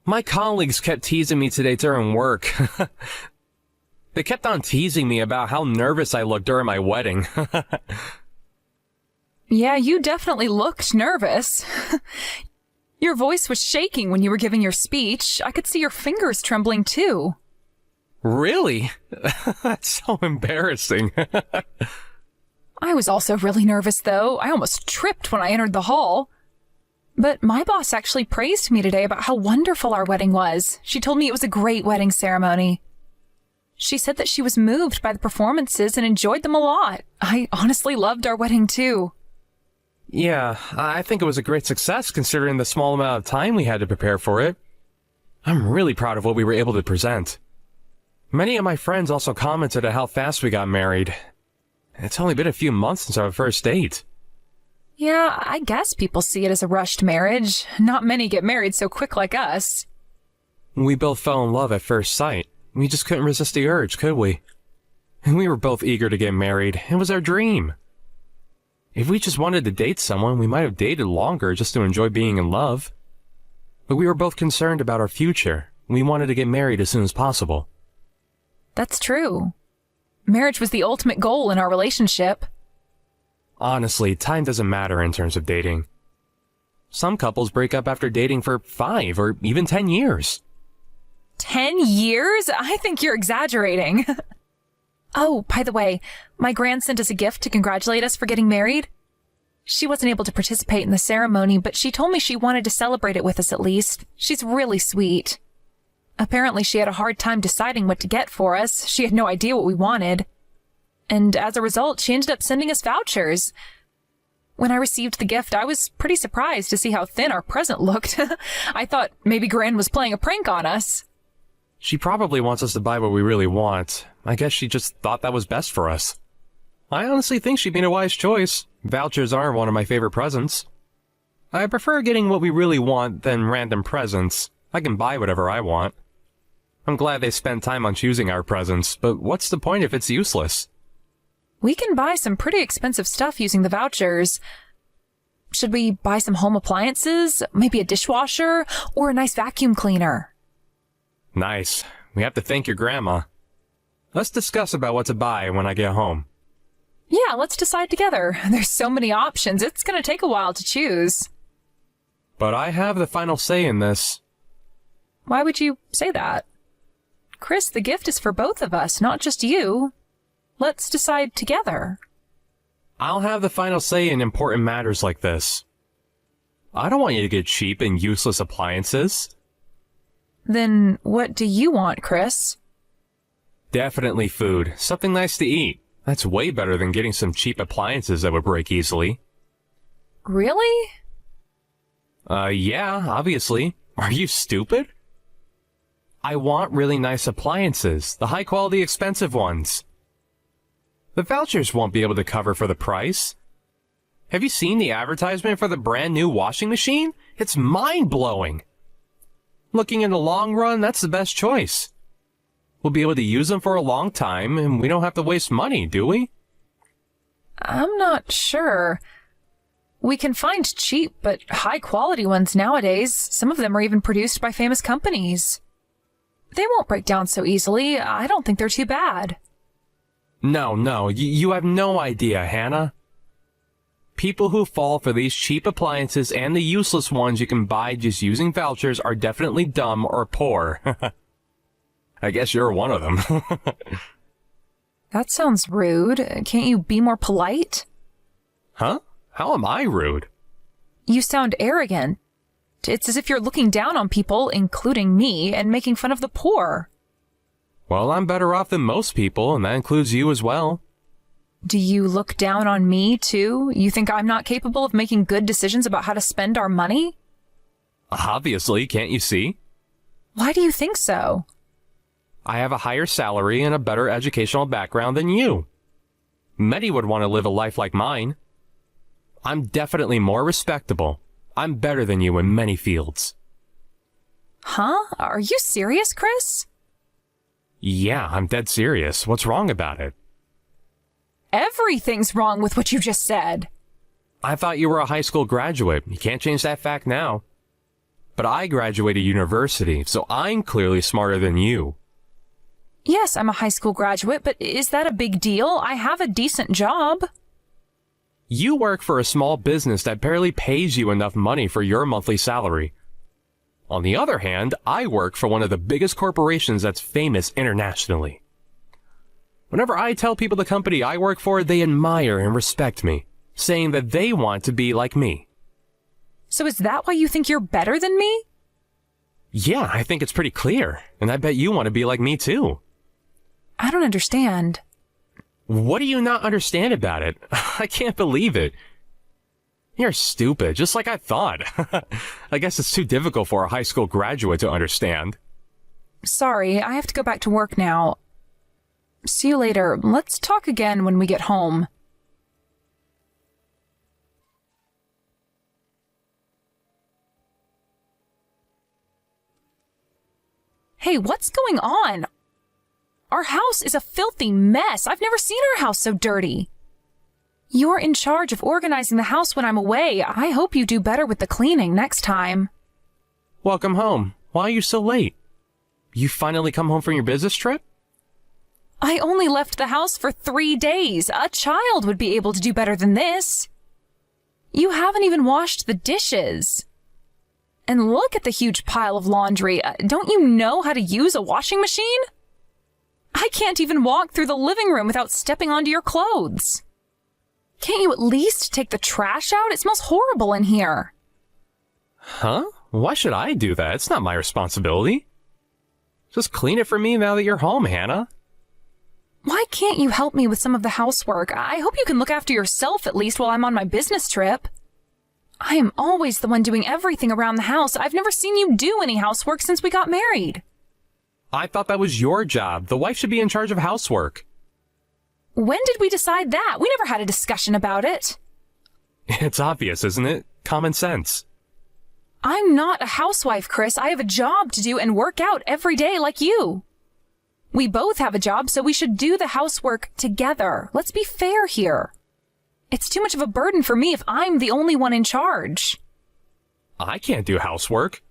My colleagues kept teasing me today during work. They kept on teasing me about how nervous I looked during my wedding. Yeah, you definitely looked nervous. Your voice was shaking when you were giving your speech. I could see your fingers trembling too. Really? That's so embarrassing. I was also really nervous, though. I almost tripped when I entered the hall. But my boss actually praised me today about how wonderful our wedding was. She told me it was a great wedding ceremony. She said that she was moved by the performances and enjoyed them a lot. I honestly loved our wedding, too. Yeah, I think it was a great success considering the small amount of time we had to prepare for it. I'm really proud of what we were able to present. Many of my friends also commented on how fast we got married. It's only been a few months since our first date. Yeah, I guess people see it as a rushed marriage. Not many get married so quick like us. We both fell in love at first sight. We just couldn't resist the urge, could we? And we were both eager to get married. It was our dream. If we just wanted to date someone, we might have dated longer just to enjoy being in love. But we were both concerned about our future. We wanted to get married as soon as possible. That's true. Marriage was the ultimate goal in our relationship. Honestly, time doesn't matter in terms of dating. Some couples break up after dating for 5 or even 10 years. 10 years? I think you're exaggerating. Oh, by the way, my gran sent us a gift to congratulate us for getting married. She wasn't able to participate in the ceremony, but she told me she wanted to celebrate it with us at least. She's really sweet. Apparently she had a hard time deciding what to get for us. She had no idea what we wanted. And as a result, she ended up sending us vouchers. When I received the gift, I was pretty surprised to see how thin our present looked. I thought maybe Gran was playing a prank on us. She probably wants us to buy what we really want. I guess she just thought that was best for us. I honestly think she made a wise choice. Vouchers are one of my favorite presents. I prefer getting what we really want than random presents. I can buy whatever I want. I'm glad they spent time on choosing our presents, but what's the point if it's useless? We can buy some pretty expensive stuff using the vouchers. Should we buy some home appliances, maybe a dishwasher, or a nice vacuum cleaner? Nice. We have to thank your grandma. Let's discuss about what to buy when I get home. Yeah, let's decide together. There's so many options, it's gonna take a while to choose. But I have the final say in this. Why would you say that? Chris, the gift is for both of us, not just you. Let's decide together. I'll have the final say in important matters like this. I don't want you to get cheap and useless appliances. Then what do you want, Chris? Definitely food. Something nice to eat. That's way better than getting some cheap appliances that would break easily. Really? Yeah, obviously. Are you stupid? I want really nice appliances, the high-quality expensive ones. The vouchers won't be able to cover for the price. Have you seen the advertisement for the brand new washing machine? It's mind-blowing. Looking in the long run, that's the best choice. We'll be able to use them for a long time, and we don't have to waste money, do we? I'm not sure. We can find cheap but high-quality ones nowadays. Some of them are even produced by famous companies. They won't break down so easily. I don't think they're too bad. No, you have no idea, Hannah. People who fall for these cheap appliances and the useless ones you can buy just using vouchers are definitely dumb or poor. I guess you're one of them. That sounds rude. Can't you be more polite? Huh? How am I rude? You sound arrogant. It's as if you're looking down on people, including me, and making fun of the poor. Well, I'm better off than most people, and that includes you as well. Do you look down on me, too? You think I'm not capable of making good decisions about how to spend our money? Obviously, can't you see? Why do you think so? I have a higher salary and a better educational background than you. Many would want to live a life like mine. I'm definitely more respectable. I'm better than you in many fields. Huh? Are you serious, Chris? Yeah, I'm dead serious. What's wrong about it? Everything's wrong with what you just said. I thought you were a high school graduate. You can't change that fact now. But I graduated university, so I'm clearly smarter than you. Yes, I'm a high school graduate, but is that a big deal? I have a decent job. You work for a small business that barely pays you enough money for your monthly salary. On the other hand, I work for one of the biggest corporations that's famous internationally. Whenever I tell people the company I work for, they admire and respect me, saying that they want to be like me. So is that why you think you're better than me? Yeah, I think it's pretty clear, and I bet you want to be like me too. I don't understand. What do you not understand about it? I can't believe it. You're stupid, just like I thought. I guess it's too difficult for a high school graduate to understand. Sorry, I have to go back to work now. See you later. Let's talk again when we get home. Hey, what's going on? Our house is a filthy mess. I've never seen our house so dirty. You're in charge of organizing the house when I'm away. I hope you do better with the cleaning next time. Welcome home. Why are you so late? You finally come home from your business trip? I only left the house for 3 days. A child would be able to do better than this. You haven't even washed the dishes. And look at the huge pile of laundry. Don't you know how to use a washing machine? I can't even walk through the living room without stepping onto your clothes. Can't you at least take the trash out? It smells horrible in here. Huh? Why should I do that? It's not my responsibility. Just clean it for me now that you're home, Hannah. Why can't you help me with some of the housework? I hope you can look after yourself at least while I'm on my business trip. I am always the one doing everything around the house. I've never seen you do any housework since we got married. I thought that was your job. The wife should be in charge of housework. When did we decide that? We never had a discussion about it. It's obvious, isn't it? Common sense. I'm not a housewife, Chris. I have a job to do and work out every day like you. We both have a job, so we should do the housework together. Let's be fair here. It's too much of a burden for me if I'm the only one in charge. I can't do housework.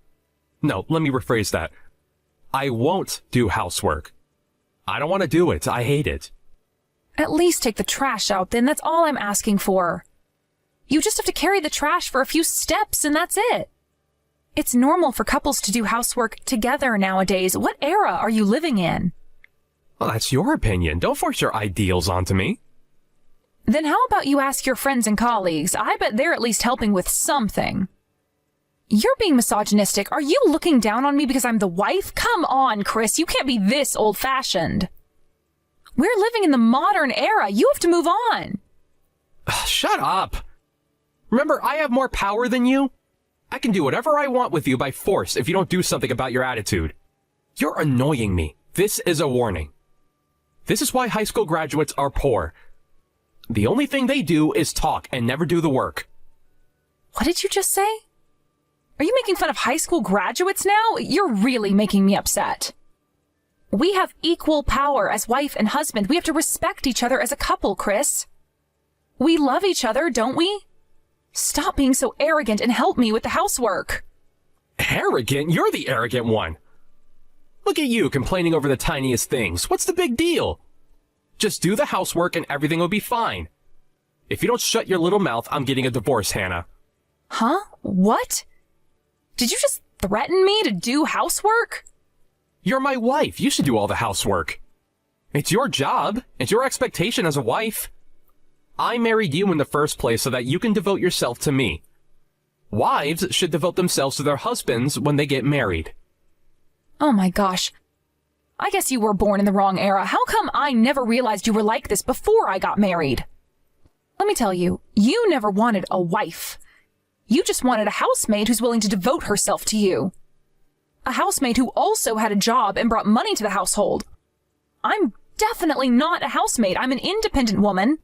No, let me rephrase that. I won't do housework. I don't want to do it. I hate it. At least take the trash out, then. That's all I'm asking for. You just have to carry the trash for a few steps, and that's it. It's normal for couples to do housework together nowadays. What era are you living in? Well, that's your opinion. Don't force your ideals onto me. Then how about you ask your friends and colleagues? I bet they're at least helping with something. You're being misogynistic. Are you looking down on me because I'm the wife? Come on, Chris. You can't be this old-fashioned. We're living in the modern era. You have to move on. Shut up. Remember, I have more power than you. I can do whatever I want with you by force if you don't do something about your attitude. You're annoying me. This is a warning. This is why high school graduates are poor. The only thing they do is talk and never do the work. What did you just say? Are you making fun of high school graduates now? You're really making me upset. We have equal power as wife and husband. We have to respect each other as a couple, Chris. We love each other, don't we? Stop being so arrogant and help me with the housework. Arrogant? You're the arrogant one. Look at you complaining over the tiniest things. What's the big deal? Just do the housework and everything will be fine. If you don't shut your little mouth, I'm getting a divorce, Hannah. Huh? What? Did you just threaten me to do housework? You're my wife. You should do all the housework. It's your job. It's your expectation as a wife. I married you in the first place so that you can devote yourself to me. Wives should devote themselves to their husbands when they get married. Oh my gosh. I guess you were born in the wrong era. How come I never realized you were like this before I got married? Let me tell you, you never wanted a wife. You just wanted a housemaid who's willing to devote herself to you. A housemaid who also had a job and brought money to the household. I'm definitely not a housemaid. I'm an independent woman.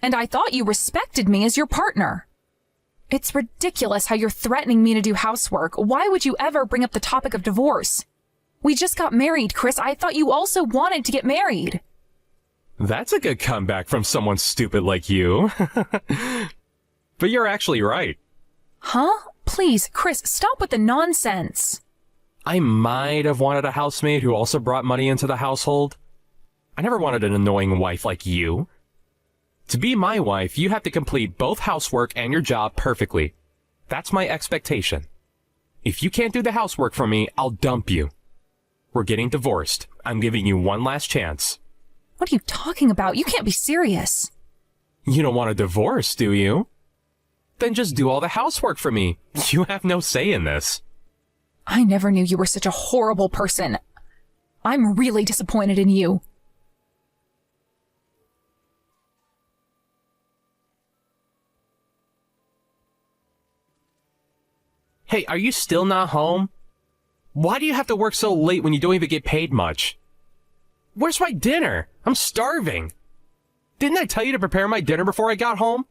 And I thought you respected me as your partner. It's ridiculous how you're threatening me to do housework. Why would you ever bring up the topic of divorce? We just got married, Chris. I thought you also wanted to get married. That's a good comeback from someone stupid like you. But you're actually right. Huh? please, Chris, stop with the nonsense. I might have wanted a housemaid who also brought money into the household. I never wanted an annoying wife like you. To be my wife, you have to complete both housework and your job perfectly. That's my expectation. If you can't do the housework for me, I'll dump you. We're getting divorced. I'm giving you one last chance. What are you talking about? You can't be serious. You don't want a divorce, do you? Then just do all the housework for me. You have no say in this. I never knew you were such a horrible person. I'm really disappointed in you. Hey, are you still not home? Why do you have to work so late when you don't even get paid much? Where's my dinner? I'm starving. Didn't I tell you to prepare my dinner before I got home?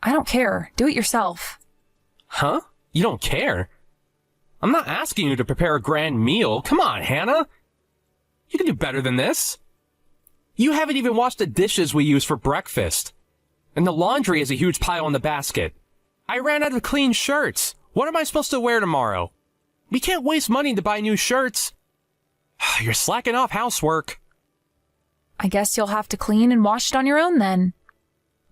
I don't care. Do it yourself. Huh? You don't care? I'm not asking you to prepare a grand meal. Come on, Hannah. You can do better than this. You haven't even washed the dishes we use for breakfast. And the laundry is a huge pile in the basket. I ran out of clean shirts. What am I supposed to wear tomorrow? We can't waste money to buy new shirts. You're slacking off housework. I guess you'll have to clean and wash it on your own then.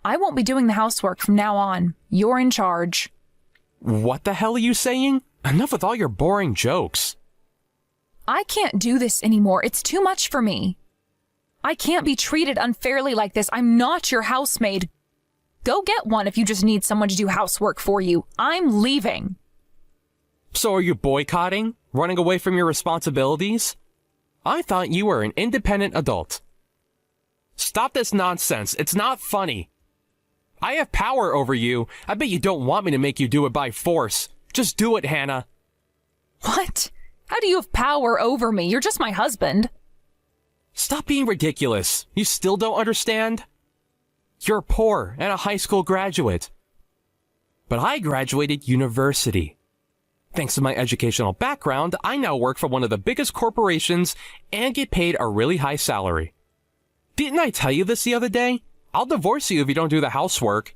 I won't be doing the housework from now on. You're in charge. What the hell are you saying? Enough with all your boring jokes. I can't do this anymore. It's too much for me. I can't be treated unfairly like this. I'm not your housemaid. Go get one if you just need someone to do housework for you. I'm leaving. So are you boycotting? Running away from your responsibilities? I thought you were an independent adult. Stop this nonsense. It's not funny. I have power over you. I bet you don't want me to make you do it by force. Just do it, Hannah. What? How do you have power over me? You're just my husband. Stop being ridiculous. You still don't understand? You're poor and a high school graduate. But I graduated university. Thanks to my educational background, I now work for one of the biggest corporations and get paid a really high salary. Didn't I tell you this the other day? I'll divorce you if you don't do the housework.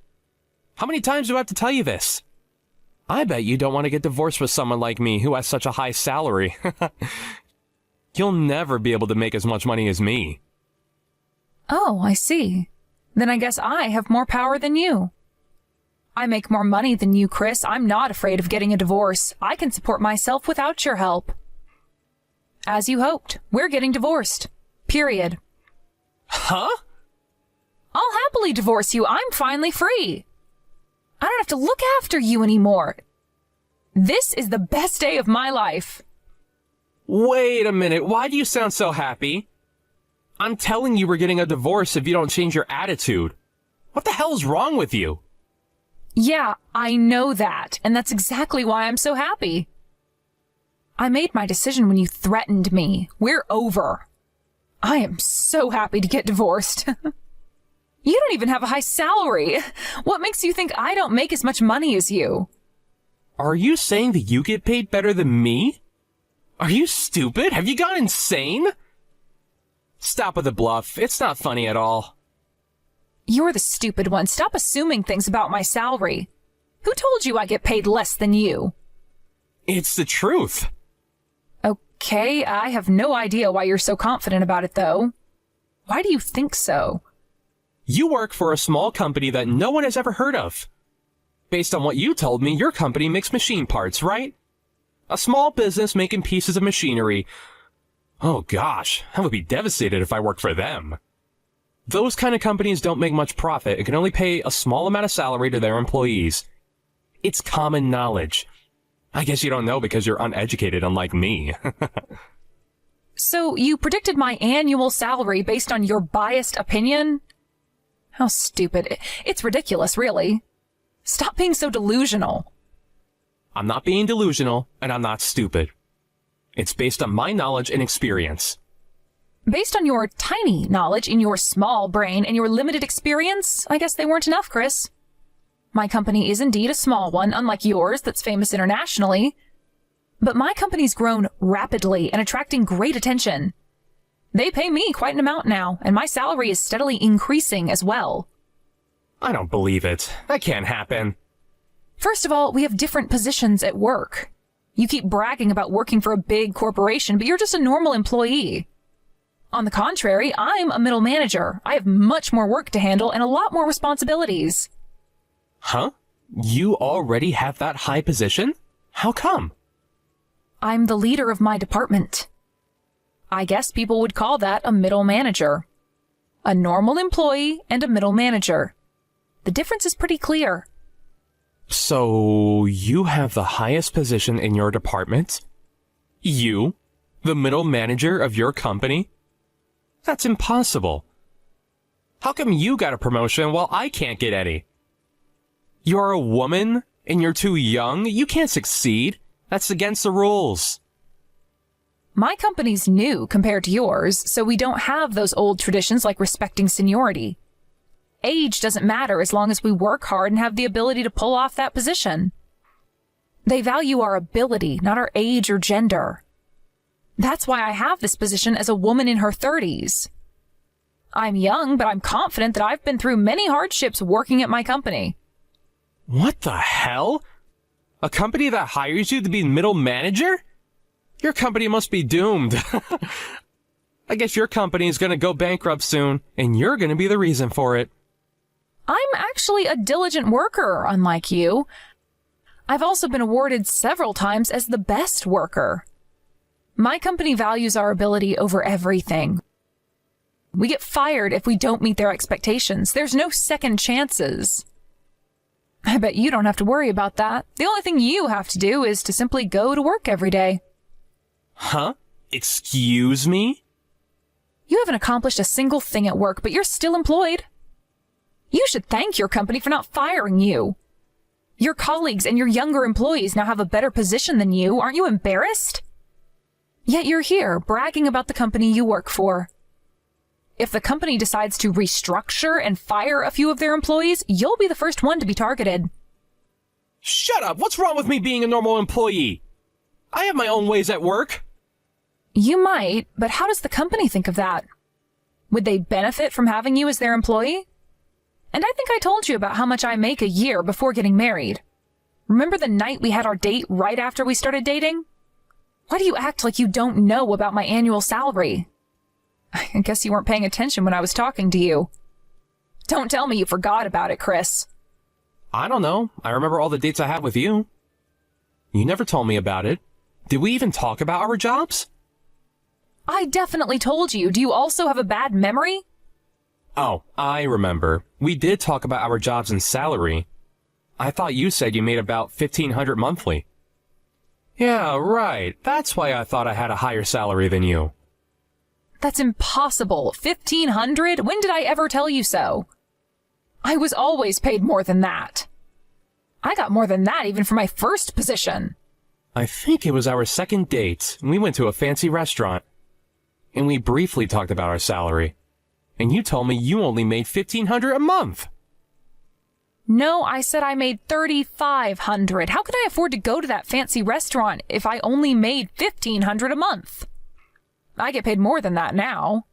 How many times do I have to tell you this? I bet you don't want to get divorced with someone like me who has such a high salary. You'll never be able to make as much money as me. Oh, I see. Then I guess I have more power than you. I make more money than you, Chris. I'm not afraid of getting a divorce. I can support myself without your help. As you hoped, we're getting divorced. Period. Huh? I'll happily divorce you. I'm finally free. I don't have to look after you anymore. This is the best day of my life. Wait a minute. Why do you sound so happy? I'm telling you we're getting a divorce if you don't change your attitude. What the hell is wrong with you? Yeah, I know that, and that's exactly why I'm so happy. I made my decision when you threatened me. We're over. I am so happy to get divorced. You don't even have a high salary. What makes you think I don't make as much money as you? Are you saying that you get paid better than me? Are you stupid? Have you gone insane? Stop with the bluff. It's not funny at all. You're the stupid one. Stop assuming things about my salary. Who told you I get paid less than you? It's the truth. Okay, I have no idea why you're so confident about it, though. Why do you think so? You work for a small company that no one has ever heard of. Based on what you told me, your company makes machine parts, right? A small business making pieces of machinery. Oh gosh, I would be devastated if I worked for them. Those kind of companies don't make much profit and can only pay a small amount of salary to their employees. It's common knowledge. I guess you don't know because you're uneducated, unlike me. So you predicted my annual salary based on your biased opinion? How stupid. It's ridiculous, really. Stop being so delusional. I'm not being delusional, and I'm not stupid. It's based on my knowledge and experience. Based on your tiny knowledge in your small brain and your limited experience, I guess they weren't enough, Chris. My company is indeed a small one, unlike yours that's famous internationally. But my company's grown rapidly and attracting great attention. They pay me quite an amount now, and my salary is steadily increasing as well. I don't believe it. That can't happen. First of all, we have different positions at work. You keep bragging about working for a big corporation, but you're just a normal employee. On the contrary, I'm a middle manager. I have much more work to handle and a lot more responsibilities. Huh? You already have that high position? How come? I'm the leader of my department. I guess people would call that a middle manager. A normal employee and a middle manager. The difference is pretty clear. So, you have the highest position in your department? You? The middle manager of your company? That's impossible. How come you got a promotion while I can't get any? You're a woman and you're too young? You can't succeed. That's against the rules. My company's new compared to yours, so we don't have those old traditions like respecting seniority. Age doesn't matter as long as we work hard and have the ability to pull off that position. They value our ability, not our age or gender. That's why I have this position as a woman in her 30s. I'm young, but I'm confident that I've been through many hardships working at my company. What the hell? A company that hires you to be middle manager? Your company must be doomed. I guess your company is going to go bankrupt soon, and you're going to be the reason for it. I'm actually a diligent worker, unlike you. I've also been awarded several times as the best worker. My company values our ability over everything. We get fired if we don't meet their expectations. There's no second chances. I bet you don't have to worry about that. The only thing you have to do is to simply go to work every day. Huh? Excuse me? You haven't accomplished a single thing at work, but you're still employed. You should thank your company for not firing you. Your colleagues and your younger employees now have a better position than you. Aren't you embarrassed? Yet you're here, bragging about the company you work for. If the company decides to restructure and fire a few of their employees, you'll be the first one to be targeted. Shut up! What's wrong with me being a normal employee? I have my own ways at work. You might, but how does the company think of that? Would they benefit from having you as their employee? And I think I told you about how much I make a year before getting married. Remember the night we had our date right after we started dating? Why do you act like you don't know about my annual salary? I guess you weren't paying attention when I was talking to you. Don't tell me you forgot about it, Chris. I don't know. I remember all the dates I had with you. You never told me about it. Did we even talk about our jobs? I definitely told you. Do you also have a bad memory? Oh, I remember. We did talk about our jobs and salary. I thought you said you made about $1,500 monthly. Yeah, right. That's why I thought I had a higher salary than you. That's impossible. $1,500? When did I ever tell you so? I was always paid more than that. I got more than that even for my first position. I think it was our second date. We went to a fancy restaurant. And we briefly talked about our salary. And you told me you only made $1,500 a month. No, I said I made $3,500. How could I afford to go to that fancy restaurant if I only made $1,500 a month? I get paid more than that now.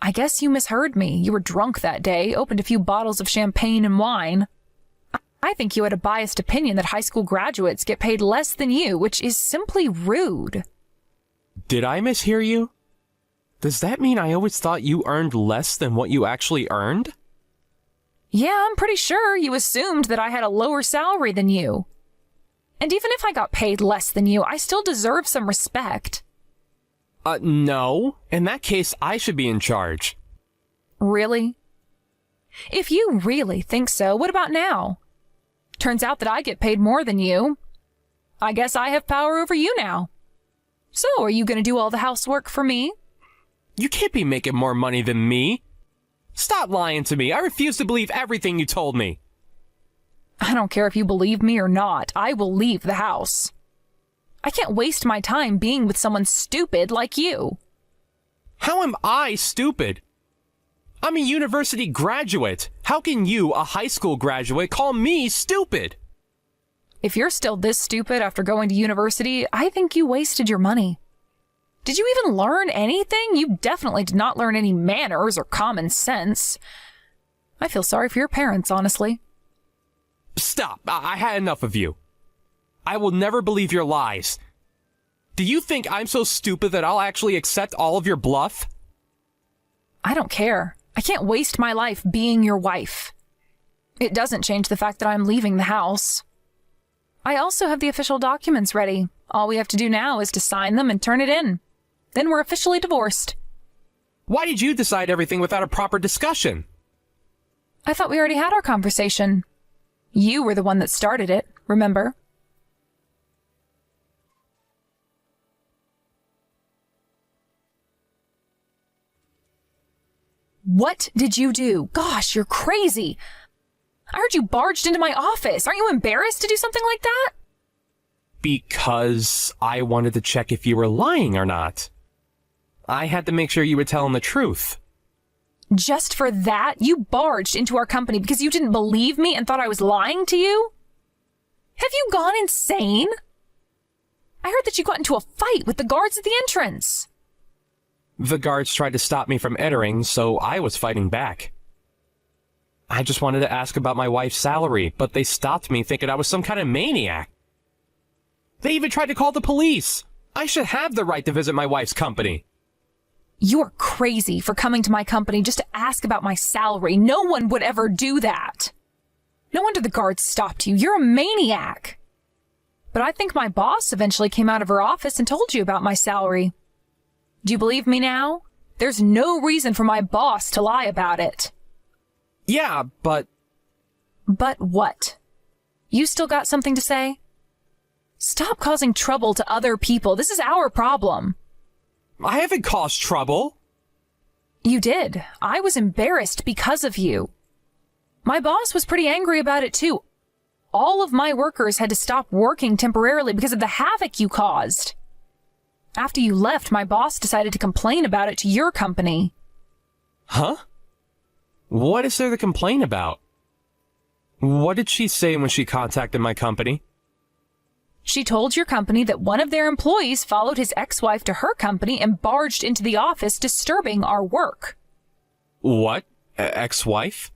I guess you misheard me. You were drunk that day, opened a few bottles of champagne and wine. I think you had a biased opinion that high school graduates get paid less than you, which is simply rude. Did I mishear you? Does that mean I always thought you earned less than what you actually earned? Yeah, I'm pretty sure you assumed that I had a lower salary than you. And even if I got paid less than you, I still deserve some respect. No. In that case, I should be in charge. Really? If you really think so, what about now? Turns out that I get paid more than you. I guess I have power over you now. So, are you going to do all the housework for me? You can't be making more money than me. Stop lying to me. I refuse to believe everything you told me. I don't care if you believe me or not. I will leave the house. I can't waste my time being with someone stupid like you. How am I stupid? I'm a university graduate. How can you, a high school graduate, call me stupid? If you're still this stupid after going to university, I think you wasted your money. Did you even learn anything? You definitely did not learn any manners or common sense. I feel sorry for your parents, honestly. Stop. I had enough of you. I will never believe your lies. Do you think I'm so stupid that I'll actually accept all of your bluff? I don't care. I can't waste my life being your wife. It doesn't change the fact that I'm leaving the house. I also have the official documents ready. All we have to do now is to sign them and turn it in. Then we're officially divorced. Why did you decide everything without a proper discussion? I thought we already had our conversation. You were the one that started it, remember? What did you do? Gosh, you're crazy. I heard you barged into my office. Aren't you embarrassed to do something like that? Because I wanted to check if you were lying or not. I had to make sure you were telling the truth. Just for that, you barged into our company because you didn't believe me and thought I was lying to you? Have you gone insane? I heard that you got into a fight with the guards at the entrance. The guards tried to stop me from entering, so I was fighting back. I just wanted to ask about my wife's salary, but they stopped me thinking I was some kind of maniac. They even tried to call the police. I should have the right to visit my wife's company. You're crazy for coming to my company just to ask about my salary. No one would ever do that. No wonder the guards stopped you. You're a maniac. But I think my boss eventually came out of her office and told you about my salary. Do you believe me now? There's no reason for my boss to lie about it. Yeah, but... But what? You still got something to say? Stop causing trouble to other people. This is our problem. I haven't caused trouble. You did. I was embarrassed because of you. My boss was pretty angry about it too. All of my workers had to stop working temporarily because of the havoc you caused. After you left, my boss decided to complain about it to your company. Huh? What is there to complain about? What did she say when she contacted my company? She told your company that one of their employees followed his ex-wife to her company and barged into the office, disturbing our work. What? Ex-wife?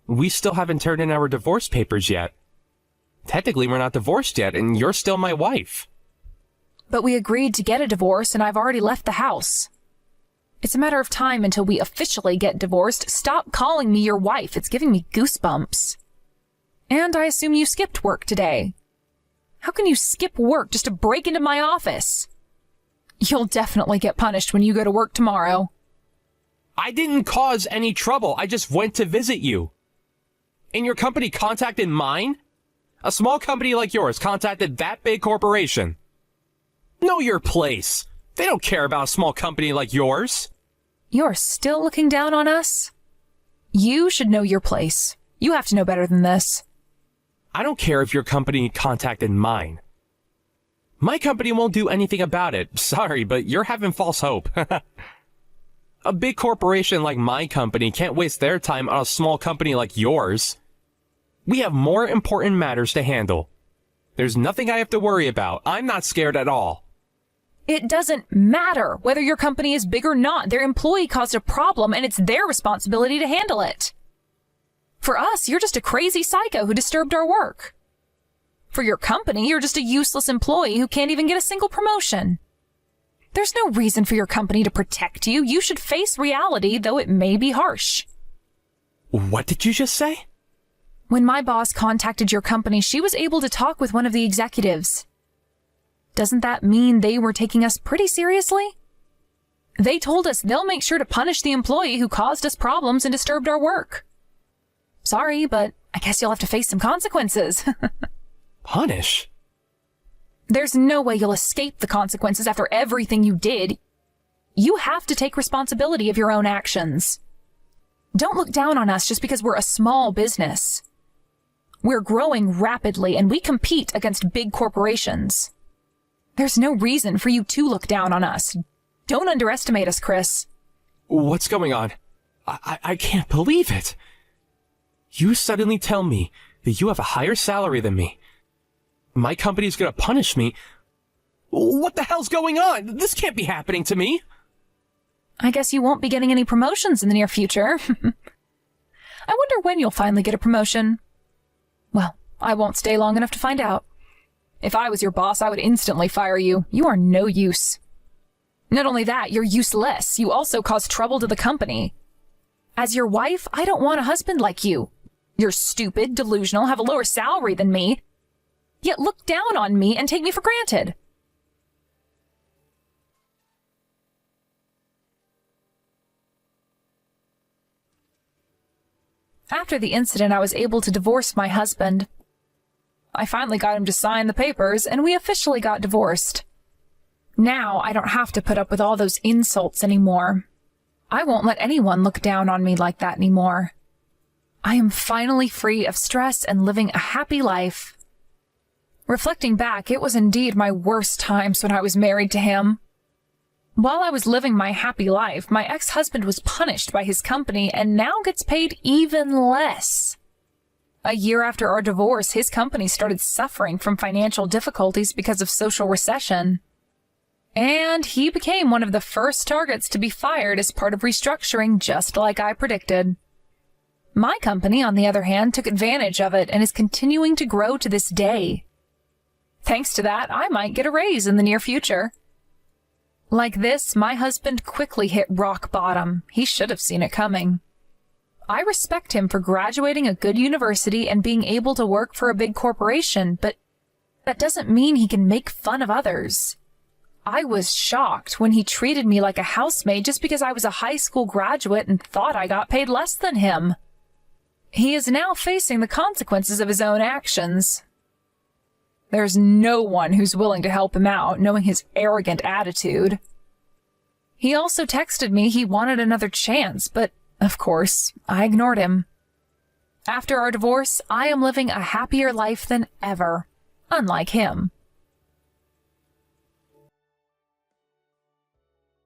We still haven't turned in our divorce papers yet. Technically, we're not divorced yet, and you're still my wife. But we agreed to get a divorce, and I've already left the house. It's a matter of time until we officially get divorced. Stop calling me your wife. It's giving me goosebumps. And I assume you skipped work today. How can you skip work just to break into my office? You'll definitely get punished when you go to work tomorrow. I didn't cause any trouble. I just went to visit you. And your company contacted mine? A small company like yours contacted that big corporation. Know your place. They don't care about a small company like yours. You're still looking down on us? You should know your place. You have to know better than this. I don't care if your company contacted mine. My company won't do anything about it. Sorry, but you're having false hope. A big corporation like my company can't waste their time on a small company like yours. We have more important matters to handle. There's nothing I have to worry about. I'm not scared at all. It doesn't matter whether your company is big or not. Their employee caused a problem, and it's their responsibility to handle it. For us, you're just a crazy psycho who disturbed our work. For your company, you're just a useless employee who can't even get a single promotion. There's no reason for your company to protect you. You should face reality, though it may be harsh. What did you just say? When my boss contacted your company, she was able to talk with one of the executives. Doesn't that mean they were taking us pretty seriously? They told us they'll make sure to punish the employee who caused us problems and disturbed our work. Sorry, but I guess you'll have to face some consequences. Punish? There's no way you'll escape the consequences after everything you did. You have to take responsibility of your own actions. Don't look down on us just because we're a small business. We're growing rapidly and we compete against big corporations. There's no reason for you to look down on us. Don't underestimate us, Chris. What's going on? I can't believe it. You suddenly tell me that you have a higher salary than me. My company's gonna punish me. What the hell's going on? This can't be happening to me. I guess you won't be getting any promotions in the near future. I wonder when you'll finally get a promotion. Well, I won't stay long enough to find out. If I was your boss, I would instantly fire you. You are no use. Not only that, you're useless. You also cause trouble to the company. As your wife, I don't want a husband like you. You're stupid, delusional, have a lower salary than me, yet look down on me and take me for granted. After the incident, I was able to divorce my husband. I finally got him to sign the papers, and we officially got divorced. Now I don't have to put up with all those insults anymore. I won't let anyone look down on me like that anymore. I am finally free of stress and living a happy life. Reflecting back, it was indeed my worst times when I was married to him. While I was living my happy life, my ex-husband was punished by his company and now gets paid even less. A year after our divorce, his company started suffering from financial difficulties because of social recession. And he became one of the first targets to be fired as part of restructuring, just like I predicted. My company, on the other hand, took advantage of it and is continuing to grow to this day. Thanks to that, I might get a raise in the near future. Like this, my husband quickly hit rock bottom. He should have seen it coming. I respect him for graduating a good university and being able to work for a big corporation, but that doesn't mean he can make fun of others. I was shocked when he treated me like a housemaid just because I was a high school graduate and thought I got paid less than him. He is now facing the consequences of his own actions. There's no one who's willing to help him out, knowing his arrogant attitude. He also texted me he wanted another chance, but, of course, I ignored him. After our divorce, I am living a happier life than ever, unlike him.